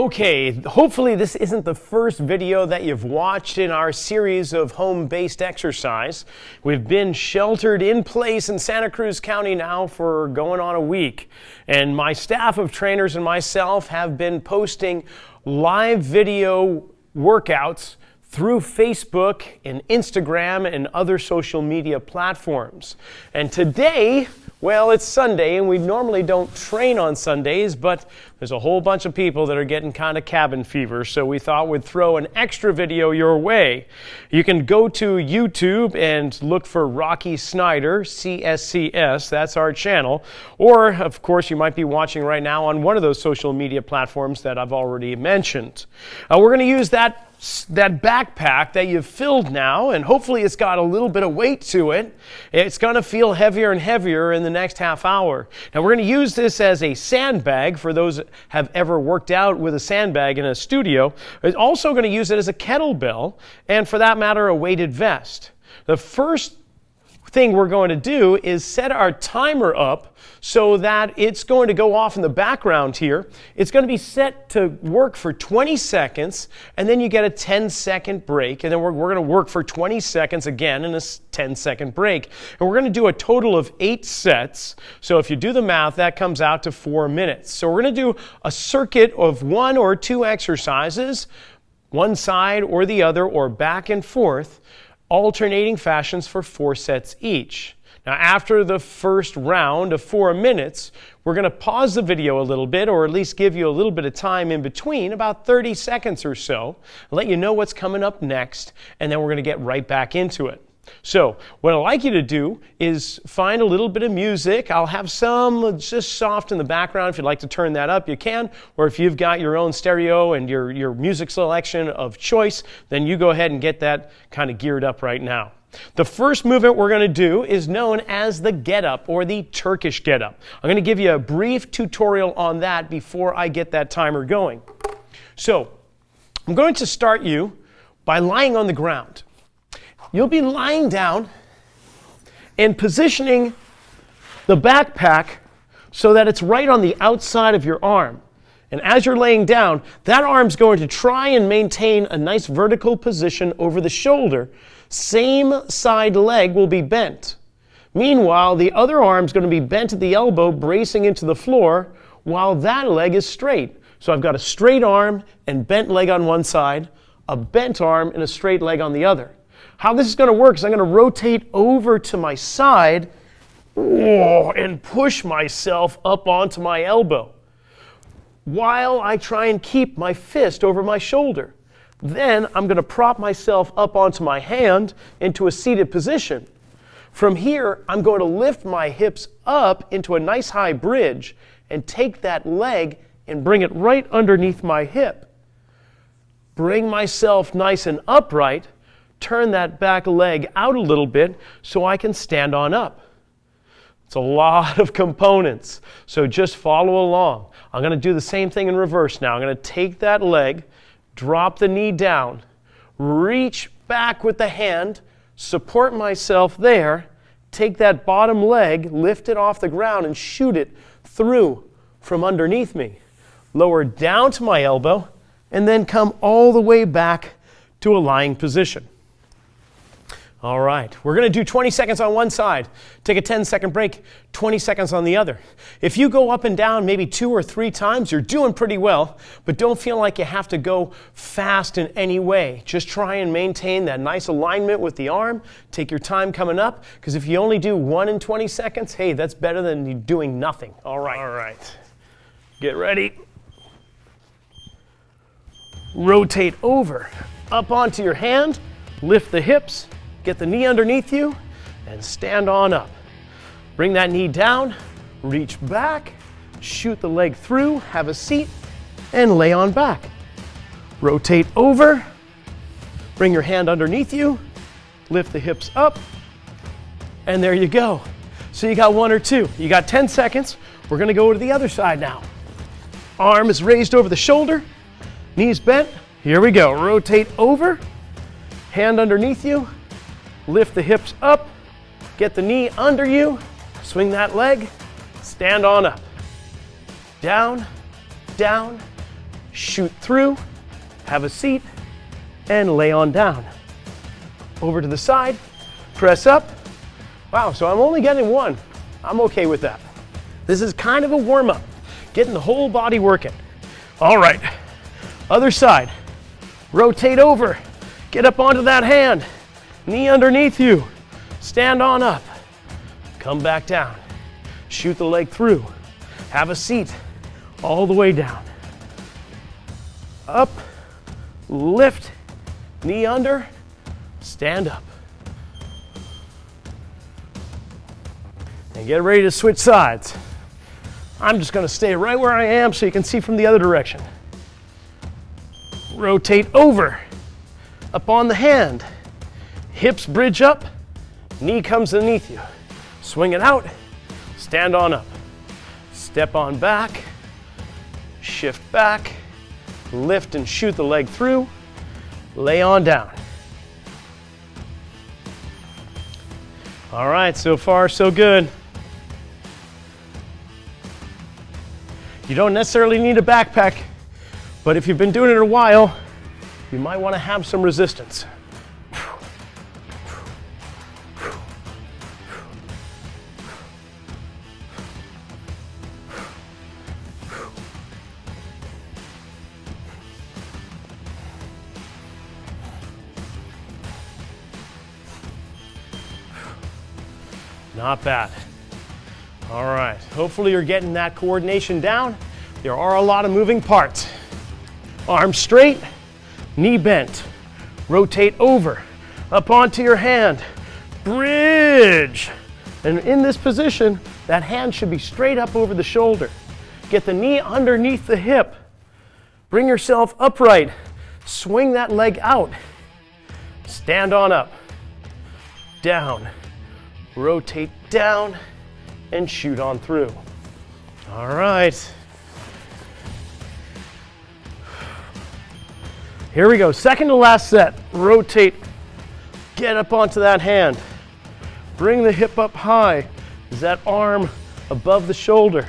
Okay, hopefully this isn't the first video that you've watched in our series of home-based exercise. We've been sheltered in place in Santa Cruz County now for going on a week. And my staff of trainers and myself have been posting live video workouts through Facebook and Instagram and other social media platforms. And today, well, it's Sunday, and we normally don't train on Sundays, but there's a whole bunch of people that are getting kind of cabin fever, so we thought we'd throw an extra video your way. You can go to YouTube and look for Rocky Snyder, CSCS, that's our channel, or, of course, you might be watching right now on one of those social media platforms that I've already mentioned. We're going to use that backpack that you've filled now, and hopefully it's got a little bit of weight to it. It's going to feel heavier and heavier in the next half hour. Now we're going to use this as a sandbag for those that have ever worked out with a sandbag in a studio. We're also going to use it as a kettlebell, and for that matter, a weighted vest. The first thing we're going to do is set our timer up so that it's going to go off in the background here. It's going to be set to work for 20 seconds, and then you get a 10-second break, and then we're going to work for 20 seconds again and a 10-second break. And we're going to do a total of 8 sets. So if you do the math, that comes out to 4 minutes. So we're going to do a circuit of 1 or 2 exercises, one side or the other, or back and forth, alternating fashions for 4 sets each. Now, after the first round of 4 minutes, we're going to pause the video a little bit, or at least give you a little bit of time in between, about 30 seconds or so, let you know what's coming up next, and then we're going to get right back into it. So, what I'd like you to do is find a little bit of music. I'll have some just soft in the background. If you'd like to turn that up, you can. Or if you've got your own stereo and your music selection of choice, then you go ahead and get that kind of geared up right now. The first movement we're going to do is known as the Get Up, or the Turkish Get Up. I'm going to give you a brief tutorial on that before I get that timer going. So, I'm going to start you by lying on the ground. You'll be lying down and positioning the backpack so that it's right on the outside of your arm. And as you're laying down, that arm's going to try and maintain a nice vertical position over the shoulder. Same side leg will be bent. Meanwhile, the other arm's going to be bent at the elbow, bracing into the floor, while that leg is straight. So I've got a straight arm and bent leg on one side, a bent arm and a straight leg on the other. How this is going to work is I'm going to rotate over to my side and push myself up onto my elbow while I try and keep my fist over my shoulder. Then I'm going to prop myself up onto my hand into a seated position. From here, I'm going to lift my hips up into a nice high bridge and take that leg and bring it right underneath my hip. Bring myself nice and upright. Turn that back leg out a little bit so I can stand on up. It's a lot of components, so just follow along. I'm going to do the same thing in reverse now. I'm going to take that leg, drop the knee down, reach back with the hand, support myself there, take that bottom leg, lift it off the ground, and shoot it through from underneath me. Lower down to my elbow, and then come all the way back to a lying position. All right, we're going to do 20 seconds on one side, take a 10-second break, 20 seconds on the other. If you go up and down maybe 2 or 3 times, you're doing pretty well, but don't feel like you have to go fast in any way. Just try and maintain that nice alignment with the arm. Take your time coming up, because if you only do 1 in 20 seconds, hey, that's better than you doing nothing. All right, get ready. Rotate over, up onto your hand, lift the hips, get the knee underneath you, and stand on up. Bring that knee down, reach back, shoot the leg through, have a seat, and lay on back. Rotate over, bring your hand underneath you, lift the hips up, and there you go. So you got 1 or 2. You got 10 seconds. We're going to go to the other side now. Arm is raised over the shoulder, knees bent. Here we go. Rotate over, hand underneath you, lift the hips up, get the knee under you, swing that leg, stand on up. Down, down, shoot through, have a seat, and lay on down. Over to the side, press up. Wow, so I'm only getting one. I'm okay with that. This is kind of a warm-up, getting the whole body working. All right, other side. Rotate over, get up onto that hand, knee underneath you, stand on up, come back down, shoot the leg through, have a seat, all the way down. Up, lift, knee under, stand up. And get ready to switch sides. I'm just gonna stay right where I am so you can see from the other direction. Rotate over, up on the hand, hips bridge up, knee comes underneath you. Swing it out, stand on up. Step on back, shift back, lift and shoot the leg through, lay on down. All right, so far so good. You don't necessarily need a backpack, but if you've been doing it a while, you might want to have some resistance. Not bad. All right, hopefully you're getting that coordination down. There are a lot of moving parts. Arms straight, knee bent. Rotate over, up onto your hand, bridge. And in this position, that hand should be straight up over the shoulder. Get the knee underneath the hip. Bring yourself upright. Swing that leg out. Stand on up. Down. Rotate down and shoot on through. All right. Here we go, second to last set. Rotate, get up onto that hand. Bring the hip up high. Is that arm above the shoulder?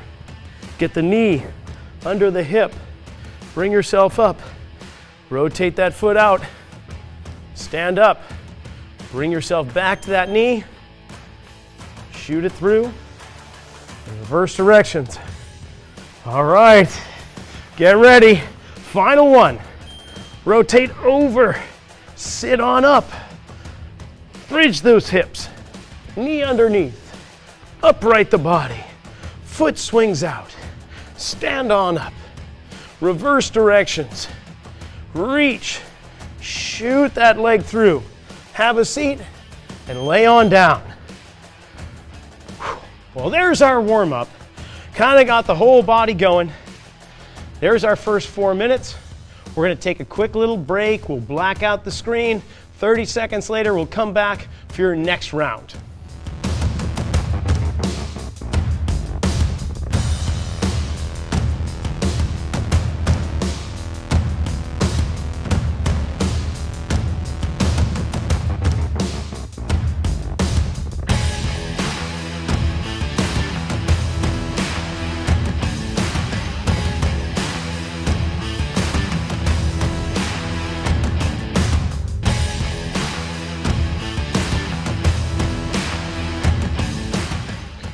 Get the knee under the hip. Bring yourself up. Rotate that foot out. Stand up. Bring yourself back to that knee. Shoot it through. In reverse directions. All right, get ready. Final one. Rotate over, sit on up. Bridge those hips. Knee underneath. Upright the body. Foot swings out. Stand on up. Reverse directions. Reach. Shoot that leg through. Have a seat and lay on down. Well, there's our warm-up. Kind of got the whole body going. There's our first 4 minutes. We're gonna take a quick little break. We'll black out the screen. 30 seconds later, we'll come back for your next round.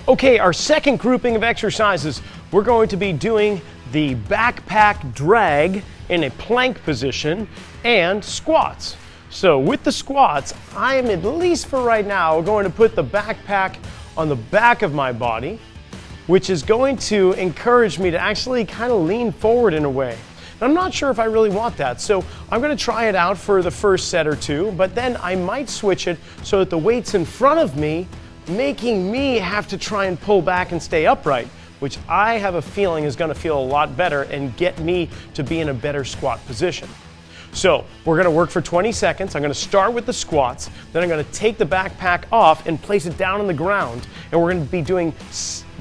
Okay, our second grouping of exercises, we're going to be doing the backpack drag in a plank position and squats. So with the squats, I am, at least for right now, going to put the backpack on the back of my body, which is going to encourage me to actually kind of lean forward in a way. And I'm not sure if I really want that, so I'm going to try it out for the first set or two, but then I might switch it so that the weight's in front of me, making me have to try and pull back and stay upright, which I have a feeling is going to feel a lot better and get me to be in a better squat position. So we're going to work for 20 seconds. I'm going to start with the squats, then I'm going to take the backpack off and place it down on the ground, and we're going to be doing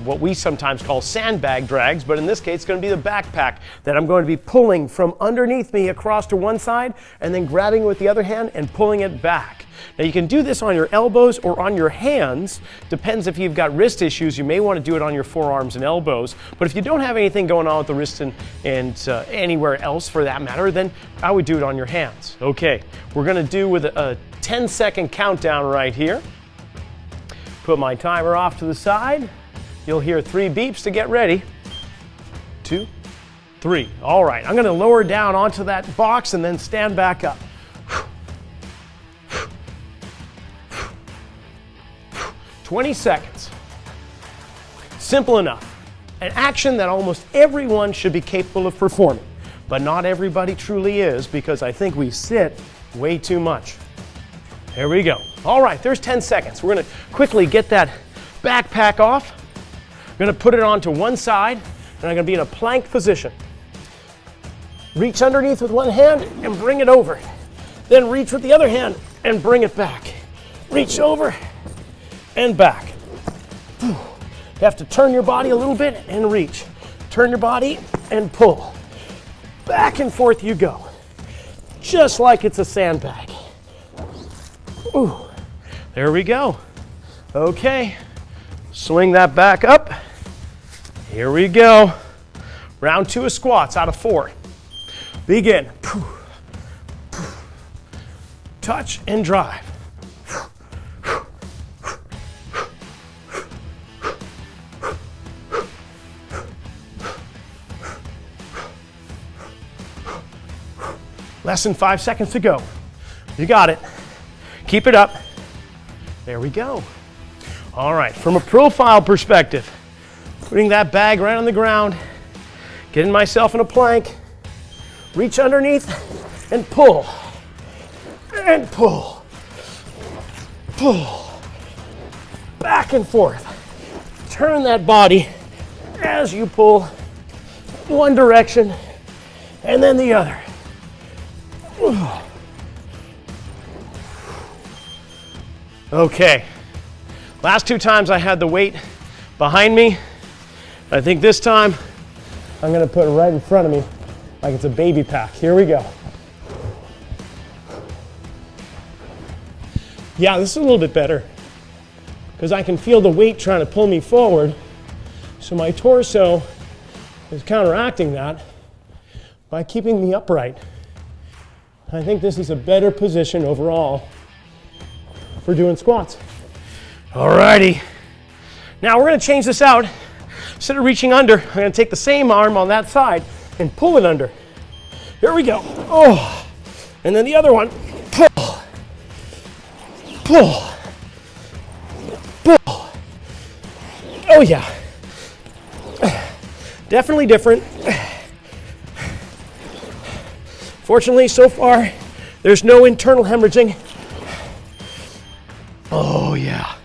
what we sometimes call sandbag drags, but in this case it's going to be the backpack that I'm going to be pulling from underneath me across to one side and then grabbing it with the other hand and pulling it back. Now you can do this on your elbows or on your hands. Depends if you've got wrist issues, you may want to do it on your forearms and elbows. But if you don't have anything going on with the wrist and anywhere else for that matter, then I would do it on your hands. Okay, we're gonna do with a 10-second countdown right here. Put my timer off to the side. You'll hear 3 beeps to get ready. 2, 3. All right, I'm gonna lower down onto that box and then stand back up. 20 seconds. Simple enough. An action that almost everyone should be capable of performing, but not everybody truly is, because I think we sit way too much. There we go. All right, there's 10 seconds. We're gonna quickly get that backpack off. I'm gonna put it onto one side, and I'm gonna be in a plank position. Reach underneath with one hand and bring it over. Then reach with the other hand and bring it back. Reach over and back. You have to turn your body a little bit and reach. Turn your body and pull. Back and forth you go. Just like it's a sandbag. Ooh, there we go. Okay, swing that back up. Here we go. Round 2 of squats out of 4. Begin. Touch and drive. Less than 5 seconds to go. You got it. Keep it up. There we go. All right, from a profile perspective, putting that bag right on the ground, getting myself in a plank, reach underneath and pull. And pull. Pull. Back and forth. Turn that body as you pull one direction and then the other. Okay, last 2 times I had the weight behind me. I think this time I'm gonna put it right in front of me like it's a baby pack. Here we go. Yeah, this is a little bit better because I can feel the weight trying to pull me forward. So my torso is counteracting that by keeping me upright. I think this is a better position overall for doing squats. Alrighty. Now we're gonna change this out. Instead of reaching under, I'm gonna take the same arm on that side and pull it under. Here we go. Oh, and then the other one. Pull, pull, pull. Oh yeah. Definitely different. Fortunately, so far, there's no internal hemorrhaging. Oh yeah.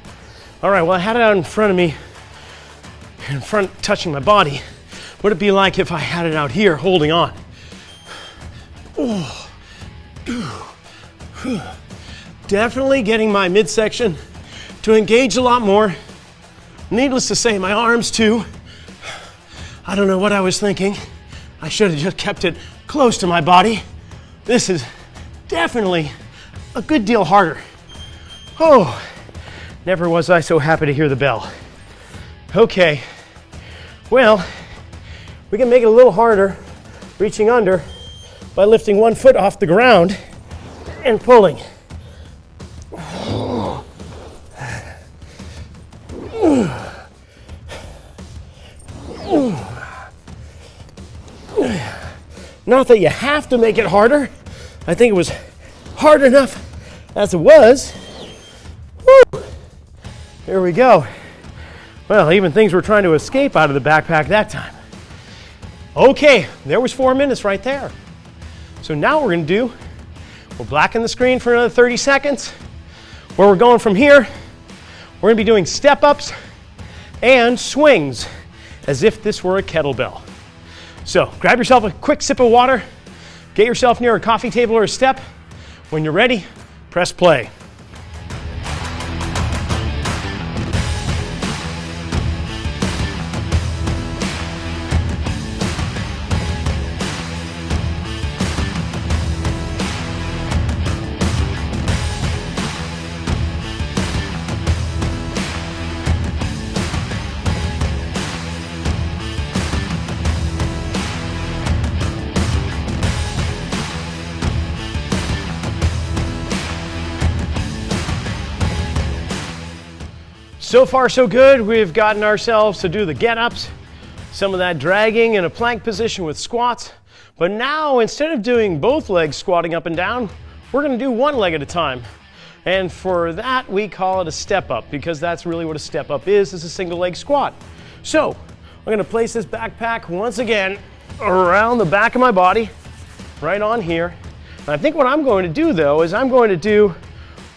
All right, well I had it out in front of me, in front touching my body. What'd it be like if I had it out here holding on? Oh. Definitely getting my midsection to engage a lot more. Needless to say, my arms too. I don't know what I was thinking. I should have just kept it close to my body. This is definitely a good deal harder. Oh, never was I so happy to hear the bell. Okay, well, we can make it a little harder reaching under by lifting one foot off the ground and pulling. Not that you have to make it harder. I think it was hard enough as it was. Woo! Here we go. Well, even things were trying to escape out of the backpack that time. Okay, there was 4 minutes right there. So now we're gonna do, we'll blacken the screen for another 30 seconds. Where we're going from here, we're gonna be doing step-ups and swings as if this were a kettlebell. So grab yourself a quick sip of water, get yourself near a coffee table or a step. When you're ready, press play. So far so good. We've gotten ourselves to do the get-ups, some of that dragging in a plank position with squats. But now, instead of doing both legs squatting up and down, we're gonna do one leg at a time. And for that, we call it a step up, because that's really what a step up is a single leg squat. So, I'm gonna place this backpack once again around the back of my body, right on here. And I think what I'm going to do though, is I'm going to do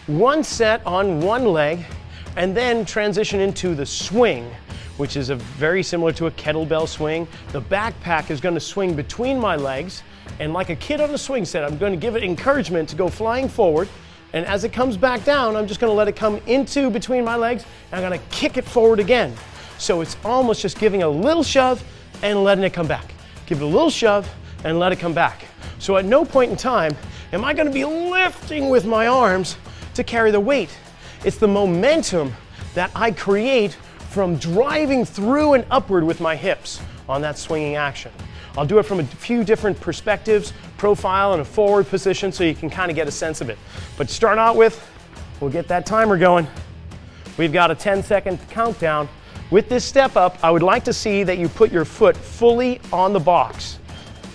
one set on one leg, and then transition into the swing, which is very similar to a kettlebell swing. The backpack is gonna swing between my legs, and like a kid on a swing set, I'm gonna give it encouragement to go flying forward, and as it comes back down, I'm just gonna let it come into between my legs, and I'm gonna kick it forward again. So it's almost just giving a little shove and letting it come back. Give it a little shove and let it come back. So at no point in time am I gonna be lifting with my arms to carry the weight. It's the momentum that I create from driving through and upward with my hips on that swinging action. I'll do it from a few different perspectives, profile and a forward position, so you can kind of get a sense of it. But to start out with, we'll get that timer going. We've got a 10-second countdown. With this step up, I would like to see that you put your foot fully on the box.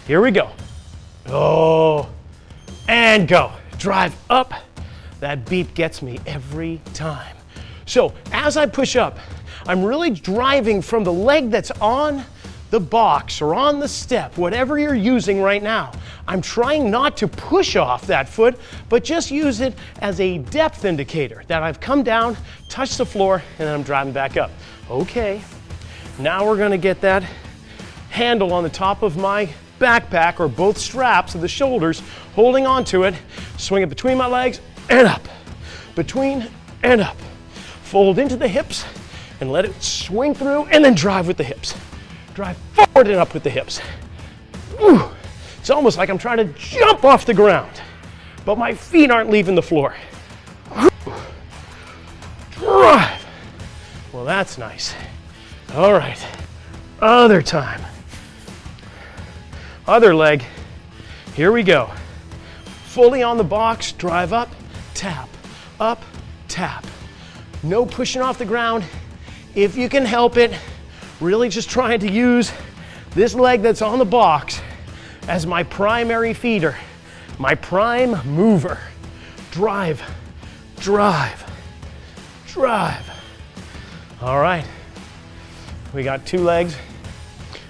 Here we go. Oh, and go. Drive up. That beat gets me every time. So as I push up, I'm really driving from the leg that's on the box or on the step, whatever you're using right now. I'm trying not to push off that foot, but just use it as a depth indicator that I've come down, touched the floor, and then I'm driving back up. Okay, now we're gonna get that handle on the top of my backpack, or both straps of the shoulders, holding onto it, swing it between my legs and up, between and up. Fold into the hips and let it swing through, and then drive with the hips. Drive forward and up with the hips. Ooh, it's almost like I'm trying to jump off the ground, but my feet aren't leaving the floor. Ooh. Drive. Well, that's nice. All right, other time. Other leg, here we go. Fully on the box, drive up, tap, up, tap. No pushing off the ground. If you can help it, really just trying to use this leg that's on the box as my primary feeder, my prime mover. Drive, drive, drive. All right, we got 2 legs.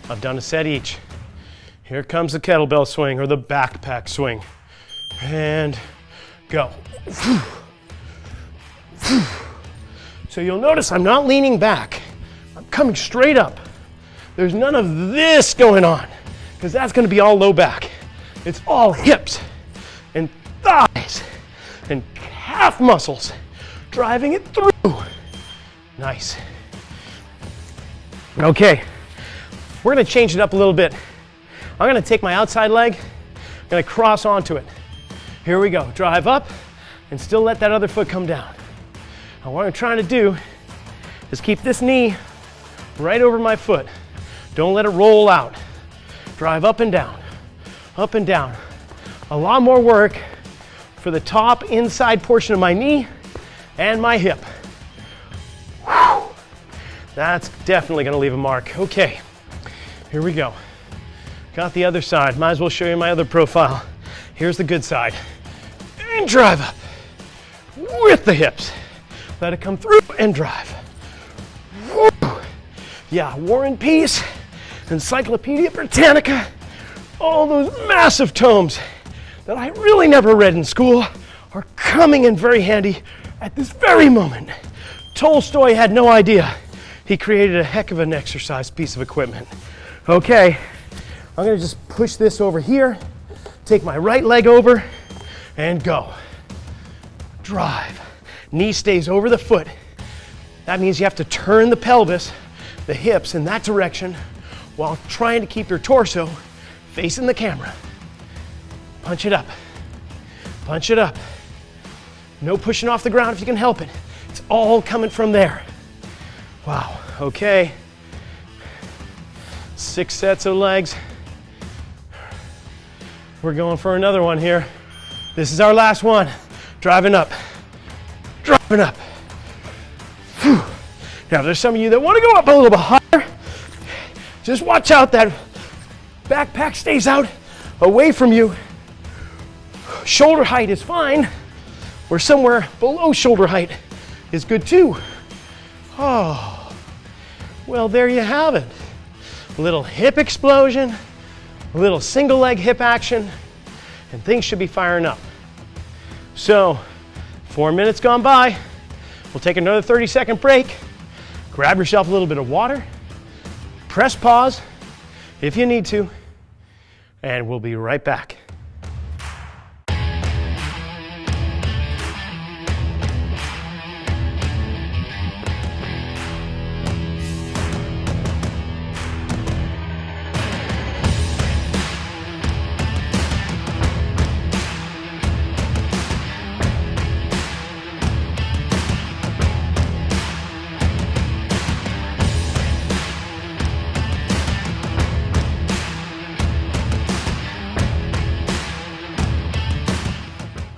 I've done a set each. Here comes the kettlebell swing, or the backpack swing. And go. So you'll notice I'm not leaning back. I'm coming straight up. There's none of this going on, because that's gonna be all low back. It's all hips and thighs and calf muscles, driving it through. Nice. Okay, we're gonna change it up a little bit. I'm gonna take my outside leg, I'm gonna cross onto it. Here we go, drive up and still let that other foot come down. Now what I'm trying to do is keep this knee right over my foot. Don't let it roll out. Drive up and down, up and down. A lot more work for the top inside portion of my knee and my hip. Whew. That's definitely gonna leave a mark. Okay, here we go. Got the other side. Might as well show you my other profile. Here's the good side. And drive up with the hips. Let it come through and drive. Woo. Yeah, War and Peace, Encyclopedia Britannica, all those massive tomes that I really never read in school are coming in very handy at this very moment. Tolstoy had no idea. He created a heck of an exercise piece of equipment. Okay, I'm gonna just push this over here, take my right leg over, and go. Drive. Knee stays over the foot. That means you have to turn the pelvis, the hips in that direction, while trying to keep your torso facing the camera. Punch it up. Punch it up. No pushing off the ground if you can help it. It's all coming from there. Wow, okay. 6 sets of legs. We're going for another one here. This is our last one. Driving up. Driving up. Whew. Now there's some of you that want to go up a little bit higher. Just watch out that backpack stays out away from you. Shoulder height is fine, or somewhere below shoulder height is good too. Oh, well, there you have it. A little hip explosion, a little single leg hip action, and things should be firing up. So, 4 minutes gone by. We'll take another 30-second break. Grab yourself a little bit of water. Press pause if you need to, and we'll be right back.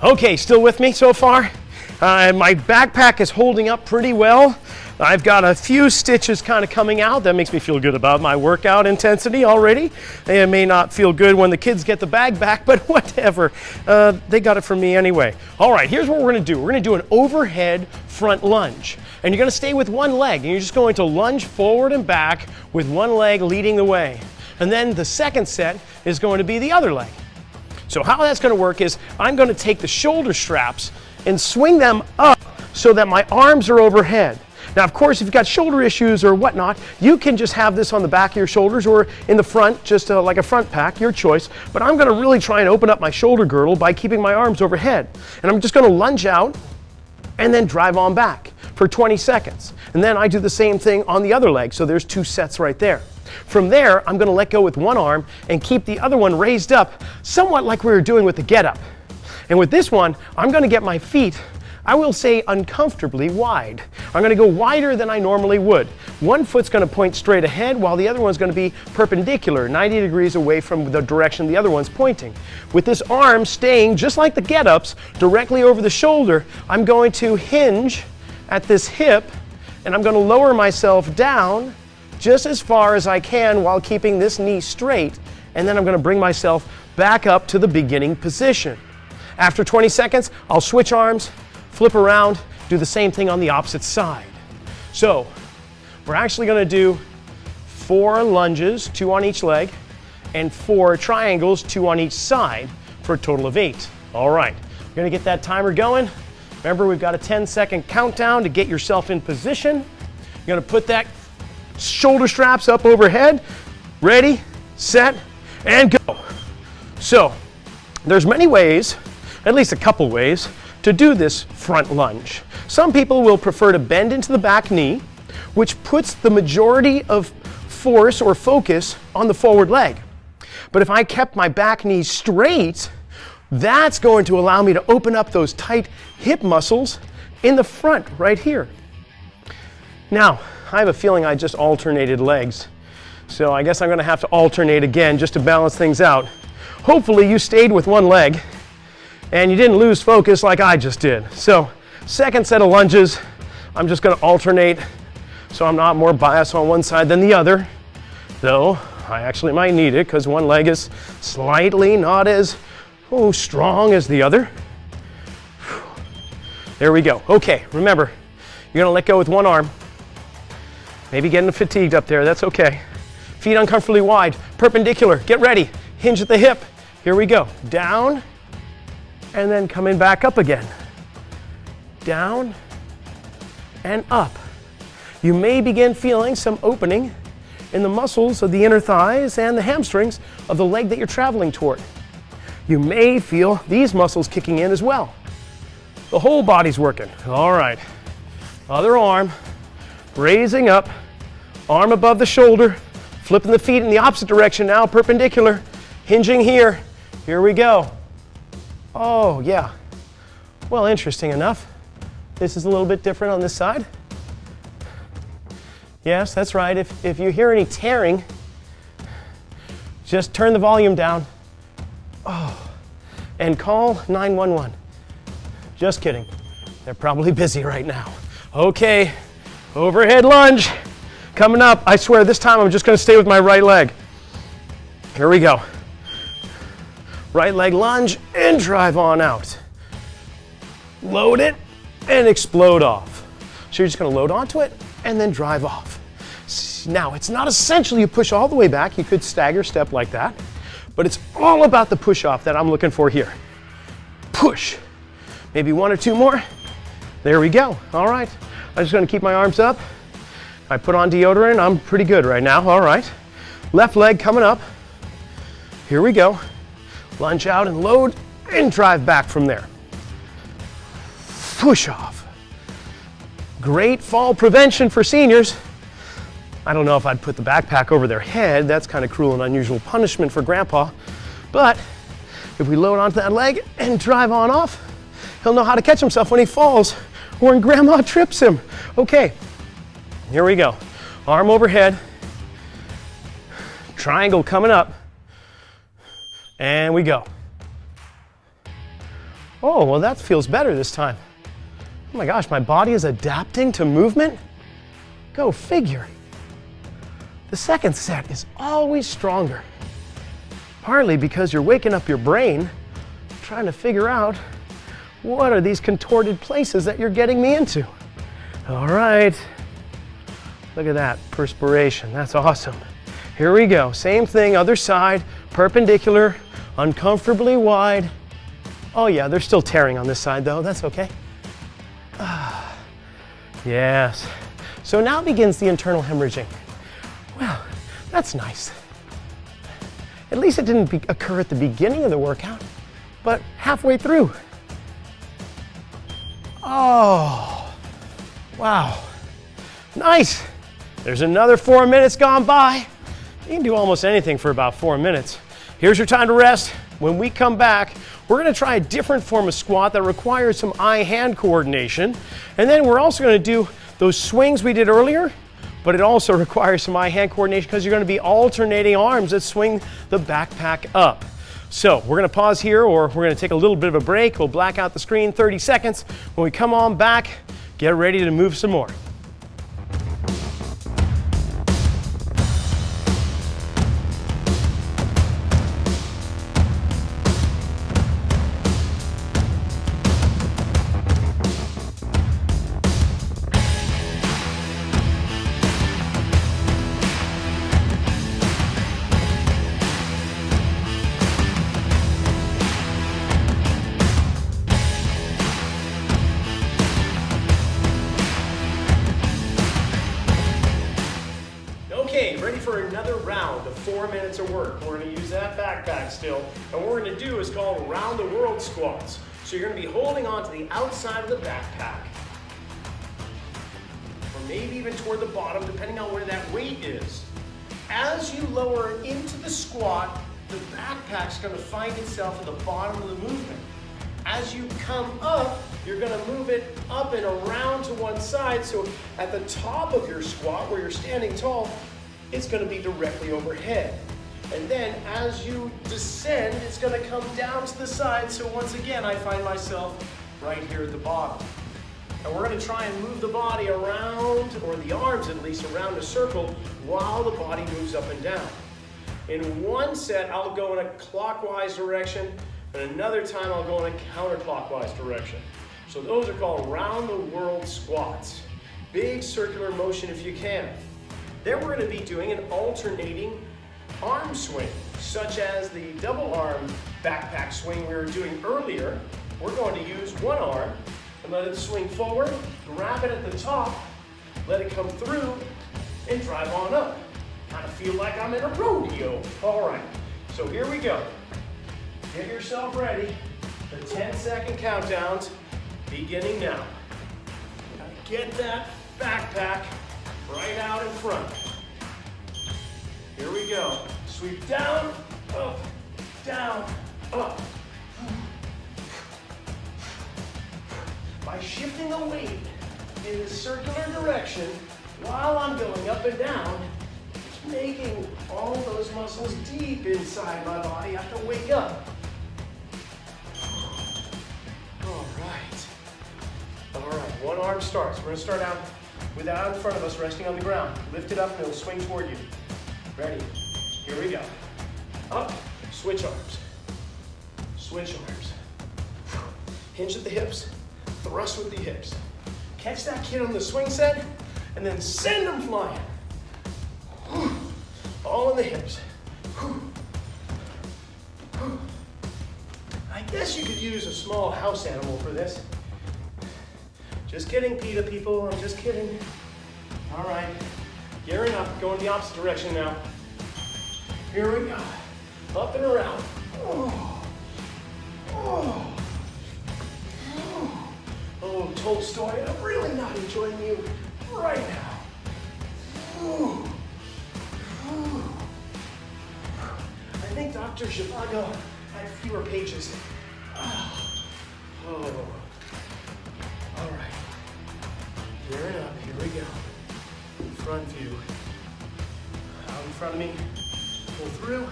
Okay, still with me so far? My backpack is holding up pretty well. I've got a few stitches kind of coming out. That makes me feel good about my workout intensity already. It may not feel good when the kids get the bag back, but whatever. They got it from me anyway. All right, here's what we're gonna do. We're gonna do an overhead front lunge. And you're gonna stay with one leg, and you're just going to lunge forward and back with one leg leading the way. And then the second set is going to be the other leg. So how that's going to work is I'm going to take the shoulder straps and swing them up so that my arms are overhead. Now, of course, if you've got shoulder issues or whatnot, you can just have this on the back of your shoulders or in the front, just like a front pack, your choice. But I'm going to really try and open up my shoulder girdle by keeping my arms overhead. And I'm just going to lunge out and then drive on back for 20 seconds. And then I do the same thing on the other leg. So there's 2 sets right there. From there, I'm going to let go with one arm and keep the other one raised up, somewhat like we were doing with the Get Up. And with this one, I'm going to get my feet, I will say, uncomfortably wide. I'm going to go wider than I normally would. One foot's going to point straight ahead, while the other one's going to be perpendicular, 90 degrees away from the direction the other one's pointing. With this arm staying, just like the Get Ups, directly over the shoulder, I'm going to hinge at this hip, and I'm going to lower myself down just as far as I can while keeping this knee straight, and then I'm going to bring myself back up to the beginning position. After 20 seconds, I'll switch arms, flip around, do the same thing on the opposite side. So we're actually going to do 4 lunges, 2 on each leg, and 4 triangles, 2 on each side, for a total of 8. All right, we're going to get that timer going. Remember, we've got a 10-second countdown to get yourself in position. You're going to put that shoulder straps up overhead. Ready, set, and go. So there's many ways, at least a couple ways, to do this front lunge. Some people will prefer to bend into the back knee, which puts the majority of force or focus on the forward leg. But if I kept my back knee straight, that's going to allow me to open up those tight hip muscles in the front right here. Now, I have a feeling I just alternated legs, so I guess I'm going to have to alternate again just to balance things out. Hopefully you stayed with one leg and you didn't lose focus like I just did. So, second set of lunges, I'm just going to alternate so I'm not more biased on one side than the other, though I actually might need it because one leg is slightly not as strong as the other. There we go. Okay, remember, you're going to let go with one arm. Maybe getting fatigued up there, that's okay. Feet uncomfortably wide, perpendicular, get ready. Hinge at the hip, here we go. Down, and then coming back up again. Down, and up. You may begin feeling some opening in the muscles of the inner thighs and the hamstrings of the leg that you're traveling toward. You may feel these muscles kicking in as well. The whole body's working. All right, other arm, raising up, arm above the shoulder, flipping the feet in the opposite direction now, perpendicular, hinging here. Here we go. Oh, yeah. Well, interesting enough. This is a little bit different on this side. Yes, that's right. If you hear any tearing, just turn the volume down. Oh, and call 911. Just kidding. They're probably busy right now. Okay, Overhead lunge. Coming up. I swear this time I'm just going to stay with my right leg. Here we go. Right leg lunge and drive on out. Load it and explode off. So you're just going to load onto it and then drive off. Now, it's not essential you push all the way back. You could stagger step like that, but it's all about the push off that I'm looking for here. Push. Maybe one or two more. There we go. All right. I'm just going to keep my arms up. I put on deodorant. I'm pretty good right now. All right. Left leg coming up. Here we go. Lunge out and load and drive back from there. Push off. Great fall prevention for seniors. I don't know if I'd put the backpack over their head. That's kind of cruel and unusual punishment for grandpa. But if we load onto that leg and drive on off, he'll know how to catch himself when he falls or when grandma trips him. Okay, here we go. Arm overhead. Triangle coming up. And we go. Oh, well, that feels better this time. Oh my gosh, my body is adapting to movement? Go figure. The second set is always stronger, partly because you're waking up your brain, trying to figure out what are these contorted places that you're getting me into. All right, look at that perspiration, that's awesome. Here we go, same thing, other side, perpendicular, uncomfortably wide. Oh yeah, they're still tearing on this side though, that's okay. Yes, so now begins the internal hemorrhaging. Well, that's nice. At least it didn't occur at the beginning of the workout, but halfway through. Oh, wow. Nice. There's another 4 minutes gone by. You can do almost anything for about 4 minutes. Here's your time to rest. When we come back, we're going to try a different form of squat that requires some eye-hand coordination. And then we're also going to do those swings we did earlier, but it also requires some eye-hand coordination because you're going to be alternating arms that swing the backpack up. So we're going to pause here, or we're going to take a little bit of a break. We'll black out the screen 30 seconds. When we come on back, get ready to move some more. Okay, ready for another round of 4 minutes of work. We're going to use that backpack still, and what we're going to do is called round the world squats. So you're going to be holding on to the outside of the backpack, or maybe even toward the bottom, depending on where that weight is. As you lower into the squat, the backpack's going to find itself at the bottom of the movement. As you come up, you're going to move it up and around to one side, so at the top of your squat, where you're standing tall, it's going to be directly overhead. And then as you descend, it's going to come down to the side, so once again, I find myself right here at the bottom. And we're going to try and move the body around, or the arms at least, around a circle while the body moves up and down. In one set, I'll go in a clockwise direction, and another time I'll go in a counterclockwise direction. So those are called round the world squats. Big circular motion if you can. Then we're going to be doing an alternating arm swing, such as the double arm backpack swing we were doing earlier. We're going to use one arm and let it swing forward, grab it at the top, let it come through, and drive on up. Kind of feel like I'm in a rodeo. All right, so here we go. Get yourself ready. The 10-second countdowns beginning now. Get that backpack right out in front. Here we go. Sweep down, up, down, up. By shifting the weight in a circular direction while I'm going up and down, it's making all those muscles deep inside my body have to wake up. All right, one arm starts. We're gonna start out with that out in front of us resting on the ground. Lift it up and it'll swing toward you. Ready? Here we go. Up, switch arms. Switch arms. Hinge at the hips, thrust with the hips. Catch that kid on the swing set, and then send them flying. All in the hips. I guess you could use a small house animal for this. Just kidding, PETA people, I'm just kidding. All right, gearing up, going the opposite direction now. Here we go, up and around. Oh, Tolstoy, I'm really not enjoying you right now. I think Dr. Zhivago had fewer pages. Oh. All right. Gearing up. Here we go. Front view. Out in front of me. Pull through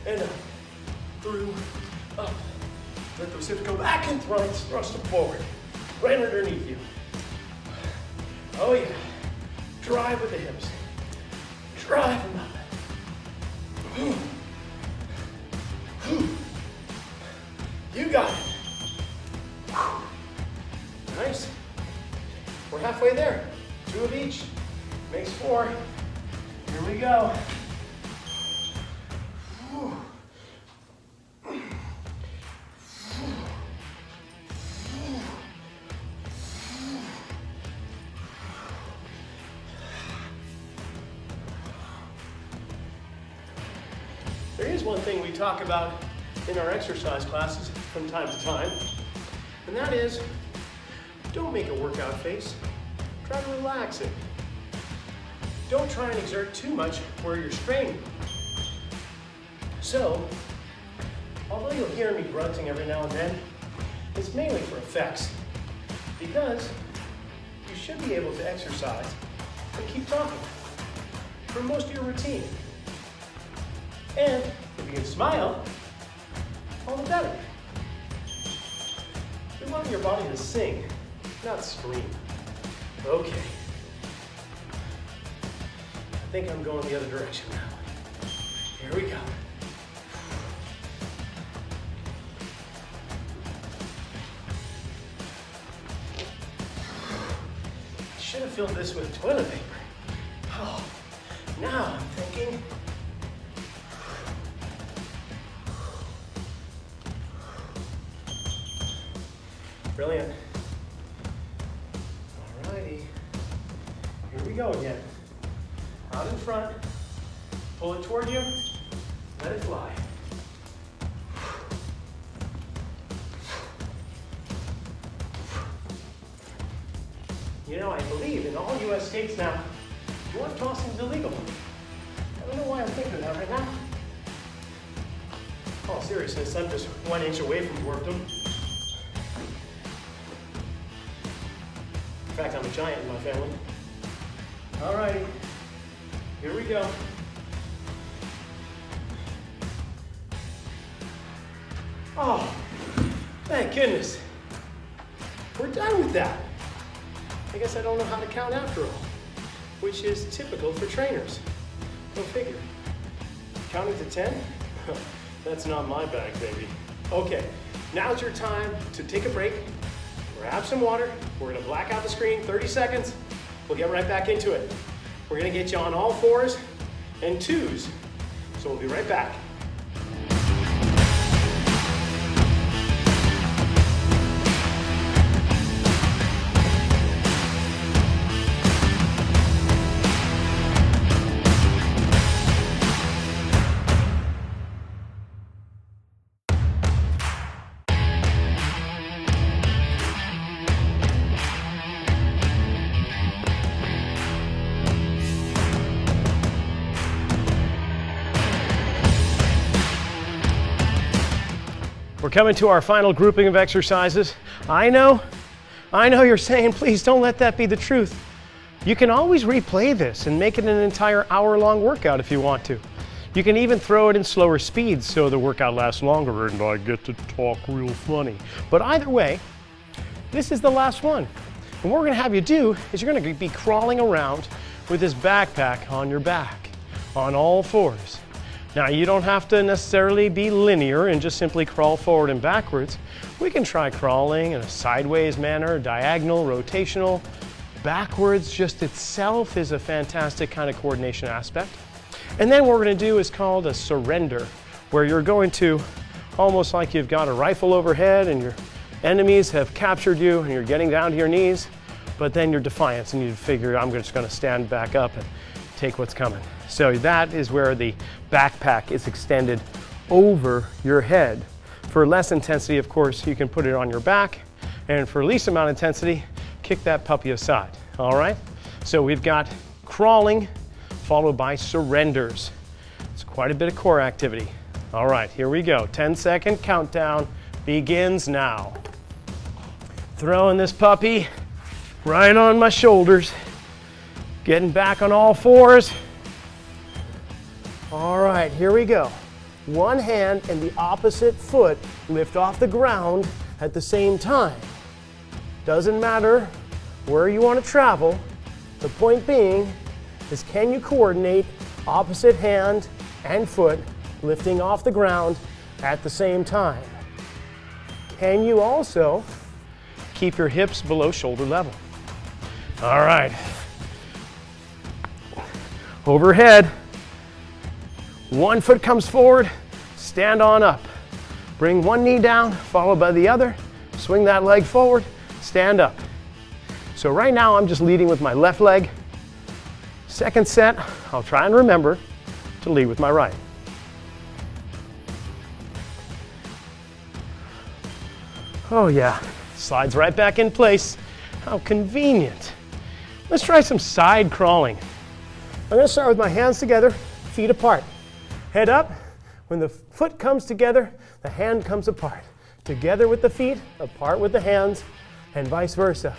and up. Through, up. Let those hips go back and thrust them forward. Right underneath you. Oh yeah. Drive with the hips. Drive them up. You got it. Nice. We're halfway there. 2 of each. Makes 4. Here we go. There is one thing we talk about in our exercise classes from time to time, and that is, don't make a workout face. Try to relax it. Don't try and exert too much where you're straining. So, although you'll hear me grunting every now and then, it's mainly for effects, because you should be able to exercise and keep talking for most of your routine. And if you can smile, all the better. We want your body to sing, not scream. Okay. I think I'm going the other direction now. Here we go. Should have filled this with toilet paper. Oh, now I'm thinking. Brilliant. Alrighty. Here we go again. Out in front. Pull it toward you. Let it fly. You know, I believe in all U.S. states now, dwarf tossing is illegal. I don't know why I'm thinking that right now. In all seriousness, I'm just 1 inch away from dwarfdom. In fact, I'm a giant in my family. All righty, here we go. Oh, thank goodness. We're done with that. I guess I don't know how to count after all, which is typical for trainers. Go figure. Counting to 10? That's not my bag, baby. Okay, now's your time to take a break. Grab some water. We're gonna black out the screen, 30 seconds. We'll get right back into it. We're gonna get you on all 4s and 2s. So we'll be right back. We're coming to our final grouping of exercises. I know you're saying, please don't let that be the truth. You can always replay this and make it an entire hour-long workout if you want to. You can even throw it in slower speeds so the workout lasts longer and I get to talk real funny. But either way, this is the last one. And what we're gonna have you do is you're gonna be crawling around with this backpack on your back, on all fours. Now, you don't have to necessarily be linear and just simply crawl forward and backwards. We can try crawling in a sideways manner, diagonal, rotational. Backwards just itself is a fantastic kind of coordination aspect. And then what we're gonna do is called a surrender, where you're going to, almost like you've got a rifle overhead and your enemies have captured you and you're getting down to your knees, but then you're defiant and you figure, I'm just gonna stand back up and take what's coming. So that is where the backpack is extended over your head. For less intensity, of course, you can put it on your back, and for least amount of intensity, kick that puppy aside, all right? So we've got crawling followed by surrenders. It's quite a bit of core activity. All right, here we go. 10-second countdown begins now. Throwing this puppy right on my shoulders, getting back on all fours. All right, here we go. One hand and the opposite foot lift off the ground at the same time. Doesn't matter where you want to travel. The point being is, can you coordinate opposite hand and foot lifting off the ground at the same time? Can you also keep your hips below shoulder level? All right. Overhead. One foot comes forward, stand on up. Bring one knee down, followed by the other. Swing that leg forward, stand up. So right now I'm just leading with my left leg. Second set, I'll try and remember to lead with my right. Oh yeah, slides right back in place. How convenient. Let's try some side crawling. I'm gonna start with my hands together, feet apart. Head up. When the foot comes together, the hand comes apart. Together with the feet, apart with the hands, and vice versa.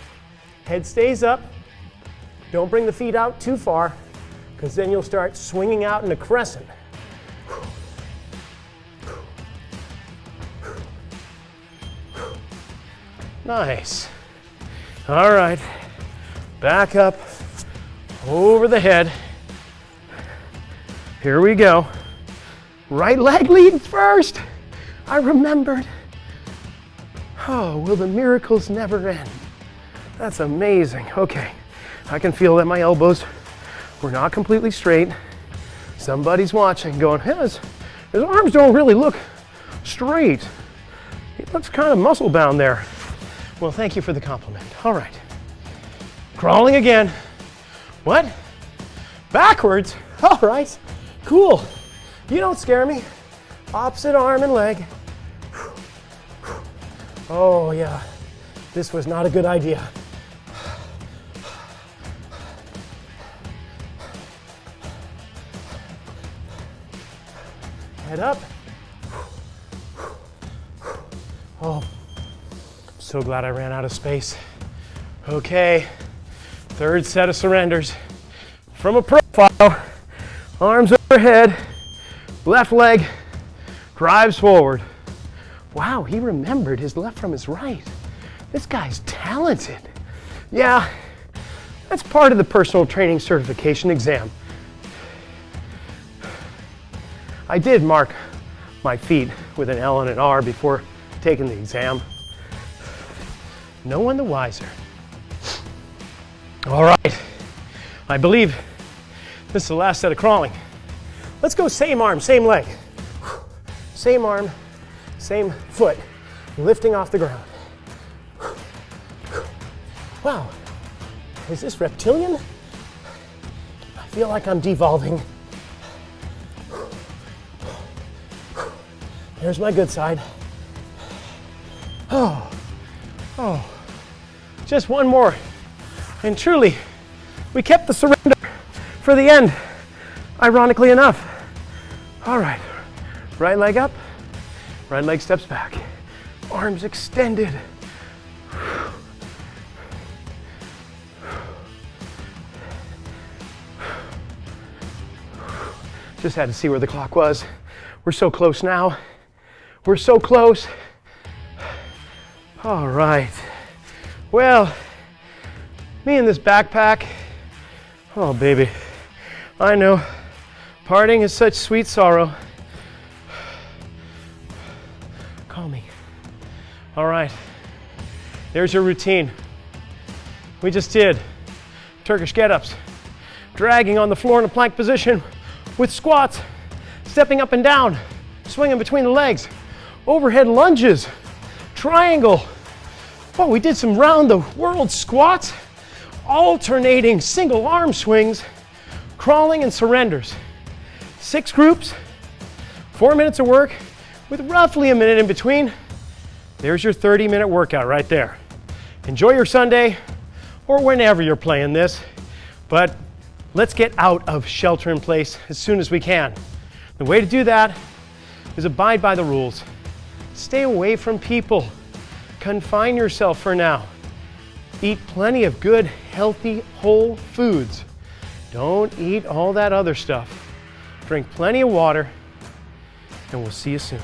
Head stays up. Don't bring the feet out too far, because then you'll start swinging out in a crescent. Nice. All right. Back up, over the head. Here we go. Right leg leads first. I remembered. Oh, will the miracles never end? That's amazing. Okay, I can feel that my elbows were not completely straight. Somebody's watching going, hey, his arms don't really look straight. He looks kind of muscle bound there. Well, thank you for the compliment. All right. Crawling again. What? Backwards? All right, cool. You don't scare me. Opposite arm and leg. Oh yeah, this was not a good idea. Head up. Oh, I'm so glad I ran out of space. Okay, third set of surrenders. From a profile, arms overhead, left leg drives forward. Wow, he remembered his left from his right. This guy's talented. Yeah, that's part of the personal training certification exam. I did mark my feet with an L and an R before taking the exam. No one the wiser. All right, I believe this is the last set of crawling. Let's go same arm, same leg. Same arm, same foot, lifting off the ground. Wow, is this reptilian? I feel like I'm devolving. There's my good side. Oh, just one more. And truly, we kept the surrender for the end, ironically enough. All right, right leg up, right leg steps back, arms extended. Just had to see where the clock was. We're so close now. We're so close. All right. Well, Me and this backpack. Oh, baby. I know. Parting is such sweet sorrow. Call me. All right. There's your routine. We just did Turkish Get Ups, dragging on the floor in a plank position with squats, stepping up and down, swinging between the legs, overhead lunges, triangle. Oh, we did some round the world squats, alternating single arm swings, crawling and surrenders. 6 groups, 4 minutes of work with roughly a minute in between. There's your 30-minute workout right there. Enjoy your Sunday or whenever you're playing this, but let's get out of shelter in place as soon as we can. The way to do that is abide by the rules. Stay away from people. Confine yourself for now. Eat plenty of good, healthy, whole foods. Don't eat all that other stuff. Drink plenty of water, and we'll see you soon.